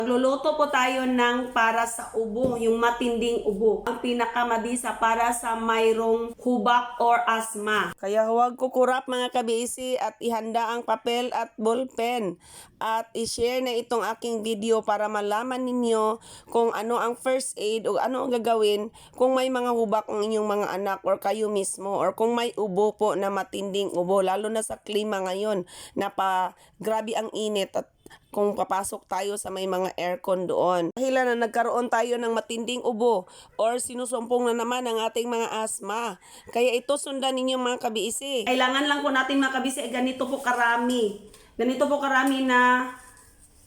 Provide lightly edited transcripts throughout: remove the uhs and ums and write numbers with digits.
Magluluto po tayo ng para sa ubo, yung matinding ubo. Ang pinakamabisa para sa mayroong hubak or asma. Kaya huwag kukurap mga kabisi at ihanda ang papel at ballpen. At i-share na itong aking video para malaman ninyo kung ano ang first aid o ano ang gagawin kung may mga hubak ang inyong mga anak or kayo mismo or kung may ubo po na matinding ubo. Lalo na sa klima ngayon na grabe ang init at kung papasok tayo sa may mga aircon doon. Dahil na nagkaroon tayo ng matinding ubo or sinusumpong na naman ang ating mga asma. Kaya ito sundan ninyo mga kabisi. Kailangan lang po natin mga kabisi ganito po karami. Ganito po karami na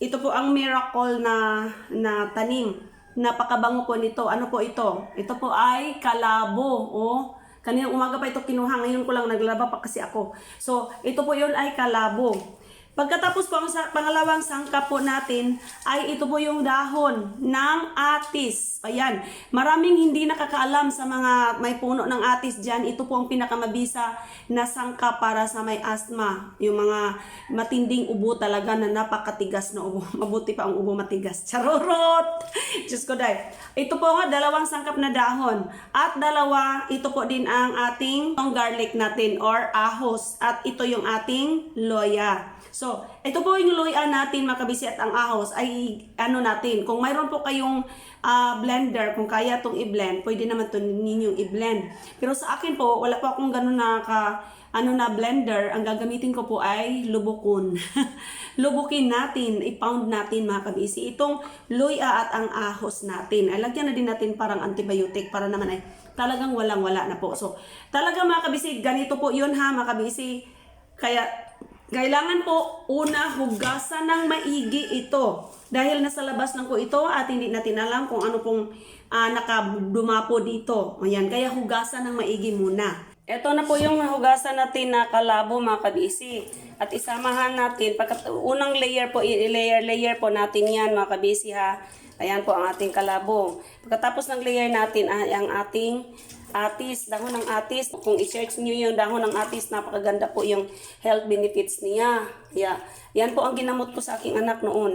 ito po ang miracle na tanim. Napakabango po nito. Ano po ito? Ito po ay kalabo. Oh. Kaninang umaga pa ito kinuha. Ngayon ko lang naglaba pa kasi ako. So, ito po yun ay kalabo. Pagkatapos po ang pangalawang sangkap po natin ay ito po yung dahon ng atis. Ayan, maraming hindi nakakaalam sa mga may puno ng atis dyan. Ito po ang pinakamabisa na sangkap para sa may asthma. Yung mga matinding ubo talaga na napakatigas na ubo. Mabuti pa ang ubo matigas. Charorot! Diyos ko dahil. Ito po nga dalawang sangkap na dahon. At dalawa, ito po din ang ating garlic natin or ahos. At ito yung ating loya. So, ito po yung luya natin mga kabisi at ang ahos ay ano natin. Kung mayroon po kayong blender, kung kaya itong i-blend, pwede naman ito ninyong i-blend. Pero sa akin po, wala po akong ganun na blender. Ang gagamitin ko po ay lubukon. Lubukin natin, i-pound natin mga kabisi. Itong luya at ang ahos natin. Ay, lagyan na din natin parang antibiotic para naman ay talagang walang-wala na po. So, talaga mga kabisi, ganito po yun ha mga kabisi. Kaya, kailangan po una hugasan ng maigi ito. Dahil nasa labas lang po ito at hindi natin alam kung ano pong nakadumapo dito. Ayan, kaya hugasan ng maigi muna. Ito na po yung hugasan natin na kalabo mga kabisi. At isamahan natin, unang layer po, layer po natin yan mga kabisi ha. Ayan po ang ating kalabo. Pagkatapos ng layer natin ay ang ating atis, dahon ng atis. Kung i-search nyo yung dahon ng atis, napakaganda po yung health benefits niya. Yeah. Yan po ang ginamot ko sa aking anak noon.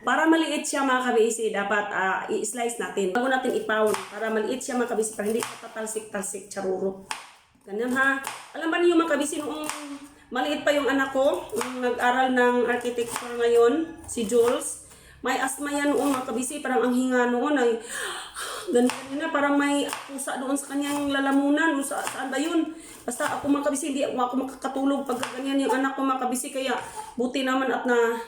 Para maliit siya mga kabisi, dapat i-slice natin. Bago natin i-pound, para maliit siya mga kabisi, para hindi tatalsik-talsik, charurot. Ganyan ha. Alam ba niyo mga kabisi, noong maliit pa yung anak ko, nung nag-aral ng architecture ngayon, si Jules, may asthma yan noong mga kabisi, parang ang hinga noon ay ganyan na, parang may pusa doon sa kanyang lalamunan. Saan ba yun? Basta ako mga kabisi, hindi ako makakatulog pag ganyan yung anak ko mga kabisi. Kaya buti naman at na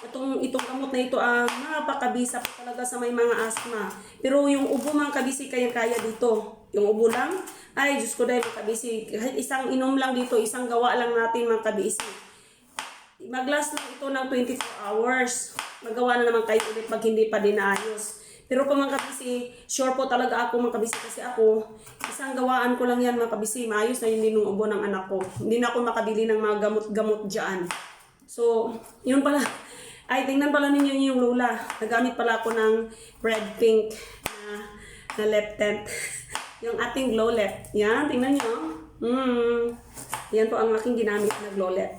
itong gamot na ito napakabisa pa talaga sa may mga asthma. Pero yung ubo mga kabisi, kaya dito. Yung ubo lang, ay Diyos ko dahil mga kabisi, kahit isang inom lang dito, isang gawa lang natin mga kabisi. Mag-last lang ito ng 24 hours. Magawa na naman kayo ulit pag hindi pa din naayos. Pero kung mga kabisi, sure po talaga ako mga kabisi kasi ako, isang gawaan ko lang yan mga kabisi, maayos na yun din ng ubo ng anak ko. Hindi na ako makabili ng mga gamot-gamot dyan. So, yun pala. Ay, tingnan pala ninyo yung lula. Nagamit pala ako ng red pink na leptent. Yung ating glowlep. Yan, tingnan nyo. Yan po ang aking ginamit na glowlep.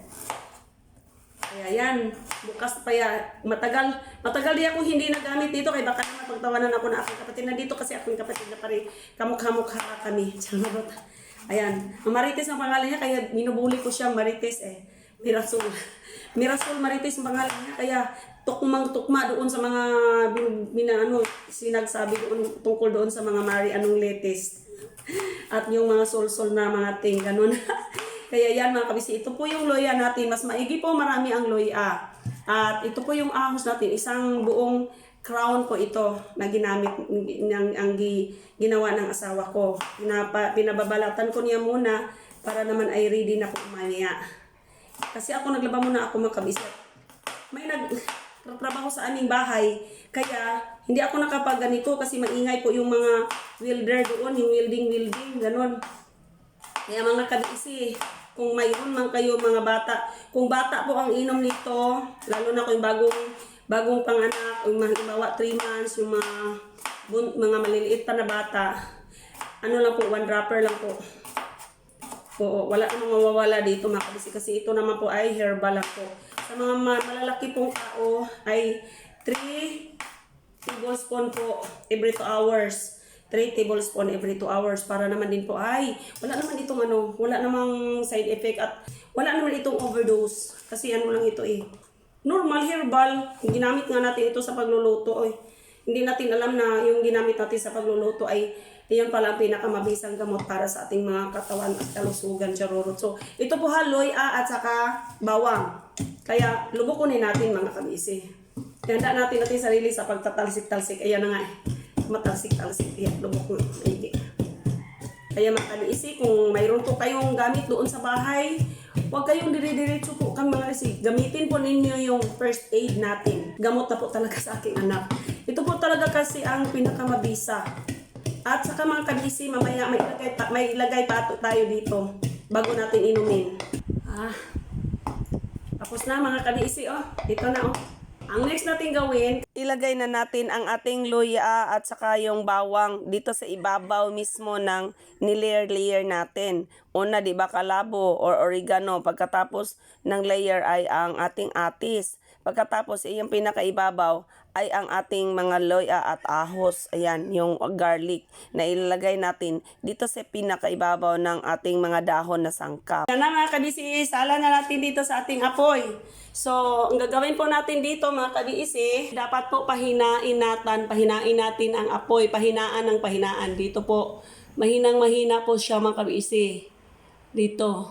Kaya yan, bukas pa yan. Matagal di ako hindi nagamit dito. Kaya baka naman pagtawanan ako na aking kapatid. Nandito kasi aking kapatid na pari kamukha-mukha kami. Charot. Ayan. Marites ang pangalan niya. Kaya minubuli ko siya Marites eh. Mirasol. Mirasol Marites ang pangalan niya. Kaya tukmang-tukma doon sa mga sinagsabi doon tungkol doon sa mga anong latest. At yung mga sol-sol na mga ting. Ganun. Kaya yan mga kabisi, ito po yung loya natin. Mas maigi po, marami ang loya. At ito po yung ahos natin. Isang buong crown po ito na ginamit, ginawa ng asawa ko. Pinababalatan ko niya muna para naman ay ready na po umaya. Kasi ako naglaba muna ako mga kabisi. May nagtrabaho sa aming bahay. Kaya hindi ako nakapagganito kasi maingay po yung mga welder doon, yung welding, ganon. Kaya mga kabisi, kung mayroon man kayo mga bata, kung bata po ang inom nito, lalo na kung bagong panganak, yung mga 3 months, yung mga maliliit pa na bata, ano lang po, 1 dropper lang po. Oo, wala namang mawawala dito mga kabisi kasi ito naman po ay herbal lang po. Sa mga malalaki pong tao ay 3 tablespoon po every 2 hours. 3 tablespoon every 2 hours para naman din po ay wala naman itong wala namang side effect at wala naman itong overdose. Kasi lang ito normal herbal. Ginamit nga natin ito sa pagluluto Hindi natin alam na yung ginamit natin sa pagluluto ay iyon pala ang pinakamabisang gamot para sa ating mga katawan at kalusugan, charurot. So, ito po haloy at saka bawang. Kaya, lubukunin natin mga kabisi. Handa natin sarili sa pagtatalsik-talsik. Ayan na nga matalsik-talsik. Ayan, lubok na. Kaya mga kabisi, kung mayroon po kayong gamit doon sa bahay, huwag kayong dire-diretso po kang mga kasi. Gamitin po ninyo yung first aid natin. Gamot na po talaga sa aking anak. Ito po talaga kasi ang pinakamabisa. At saka mga kabisi, mamaya may ilagay pa tayo dito bago natin inumin. Tapos na mga kabisi, ito na Ang next natin gawin, ilagay na natin ang ating luya at saka yung bawang dito sa ibabaw mismo ng nilayer-layer natin. Una, di ba, kalabo or oregano. Pagkatapos ng layer ay ang ating atis. Pagkatapos, yung pinakaibabaw ay ang ating mga luya at ahos. Ayan, yung garlic na ilalagay natin dito sa pinakaibabaw ng ating mga dahon na sangkap. Yan na mga kabisi, sala na natin dito sa ating apoy. So, ang gagawin po natin dito mga kabisi, dapat po pahinain natin ang apoy, pahinaan ng pahinaan. Dito po, mahinang-mahina po siya mga kabisi. Dito.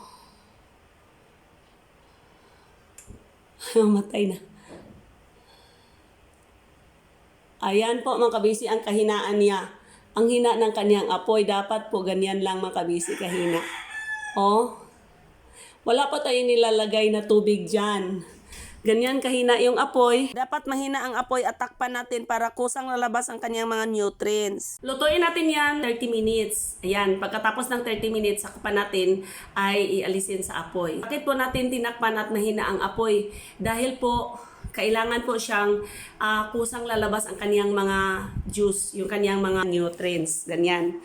Matay na. Ayan po mga kabisi ang kahinaan niya. Ang hina ng kanyang apoy, dapat po ganyan lang mga kabisi kahina. Wala pa tayo nilalagay na tubig dyan. Ganyan kahina yung apoy. Dapat mahina ang apoy at takpan natin para kusang lalabas ang kanyang mga nutrients. Lutuin natin yan 30 minutes. Ayan, pagkatapos ng 30 minutes, sakpan natin ay ialisin sa apoy. Bakit po natin tinakpan at mahina ang apoy? Dahil po, kailangan po siyang kusang lalabas ang kanyang mga juice, yung kanyang mga nutrients. Ganyan.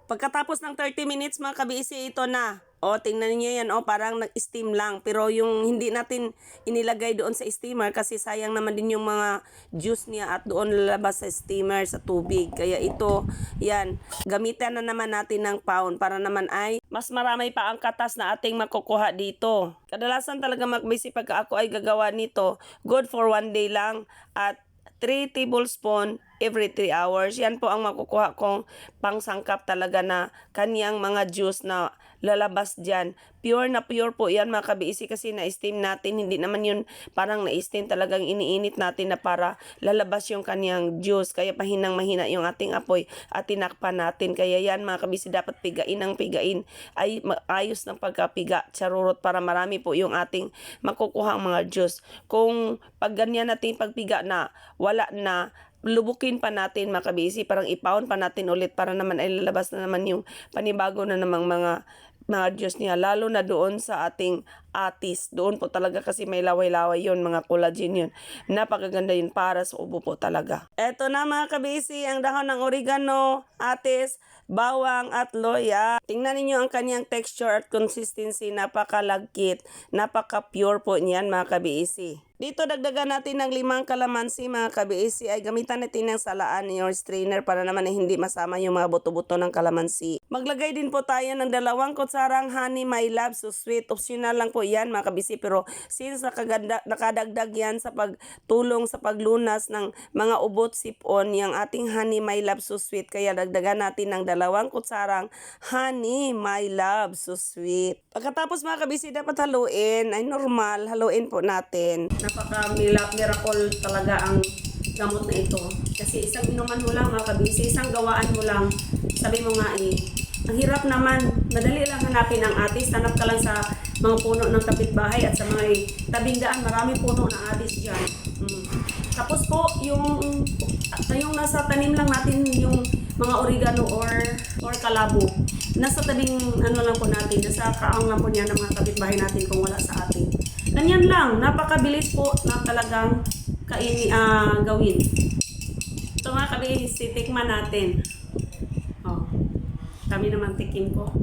Pagkatapos ng 30 minutes mga kabisi, ito na. Tingnan niyo yan, parang nag-steam lang. Pero yung hindi natin inilagay doon sa steamer kasi sayang naman din yung mga juice niya at doon lalabas sa steamer sa tubig. Kaya ito, yan, gamitan na naman natin ng pound para naman ay mas marami pa ang katas na ating makukuha dito. Kadalasan talaga magbisi pagka ako ay gagawa nito, good for 1 day lang at 3 tablespoon every 3 hours. Yan po ang makukuha kong pangsangkap talaga na kaniyang mga juice na lalabas dyan. Pure na pure po yan mga kabisi kasi na-steam natin. Hindi naman yun parang na-steam, talagang iniinit natin na para lalabas yung kaniyang juice. Kaya pahinang mahina yung ating apoy at tinakpan natin. Kaya yan mga kabisi, dapat pigain ang pigain. Ay ayos ng pagkapiga, charurot, para marami po yung ating makukuha ang mga juice. Kung pag ganyan natin pagpiga na wala na, lubukin pa natin mga kabisi, parang ipound pa natin ulit para naman ay lalabas na naman yung panibago na namang mga juice niya, lalo na doon sa ating atis. Doon po talaga kasi may laway-laway yun, mga collagen yun. Napakaganda yun para sa ubo po talaga. Eto na mga kabisi, ang dahon ng oregano, atis, bawang at loya. Tingnan niyo ang kanyang texture at consistency, napakalagkit, napaka-pure po niyan mga kabisi. Dito dagdagan natin ng 5 kalamansi mga kabisi, ay gamitan natin ng salaan or strainer para naman ay hindi masama yung mga buto-buto ng kalamansi. Maglagay din po tayo ng 2 kutsarang honey my love so sweet. Optional lang po yan mga kabisi, pero since nakadagdag yan sa pagtulong sa paglunas ng mga ubot sipon yung ating honey my love so sweet, kaya dagdagan natin ng 2 kutsarang honey my love so sweet. Pagkatapos mga kabisi, dapat haluin, ay normal, haluin po natin. Napaka-miracle talaga ang gamot na ito. Kasi isang inuman mo lang mga kabisi, isang gawaan mo lang. Sabi mo nga ang hirap naman. Madali lang hanapin ang atis. Hanap ka lang sa mga puno ng kapitbahay at sa mga tabing daan. Maraming puno ng atis dyan. Tapos po, yung nasa tanim lang natin yung mga oregano or kalabo. Nasa tabing lang po natin. Nasa kaang lang po niya ng mga kapitbahay natin kung wala sa atin. Ganyan lang, napakabilis po na talagang gawin. Ito mga kabisi, tikman natin. Kami naman tikim ko.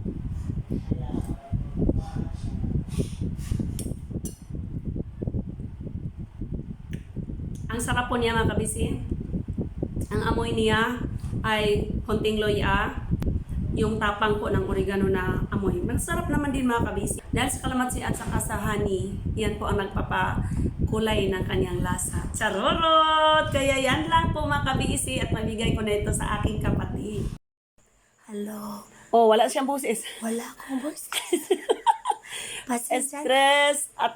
Ang sarap po niya mga kabisi. Ang amoy niya ay konting loya. Yung tapang po ng oregano na amoy. Masarap naman din mga kabisi. Dahil sa kalamansi at saka sa honey, yan po ang nagpapakulay ng kanyang lasa. Charorot! Kaya yan lang po mga kabisi at mabigay ko na ito sa aking kapatid. Hello. Oh, wala siyang busis. Wala akong boss. Pasensya. Stress at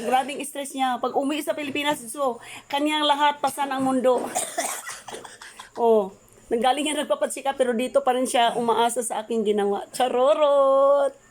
grabing stress niya. Pag umuwi sa Pilipinas, so, kanyang lahat pasan ang mundo. Oh, nanggaling yan nagpapatsika pero dito pa rin siya umaasa sa aking ginawa. Charorot!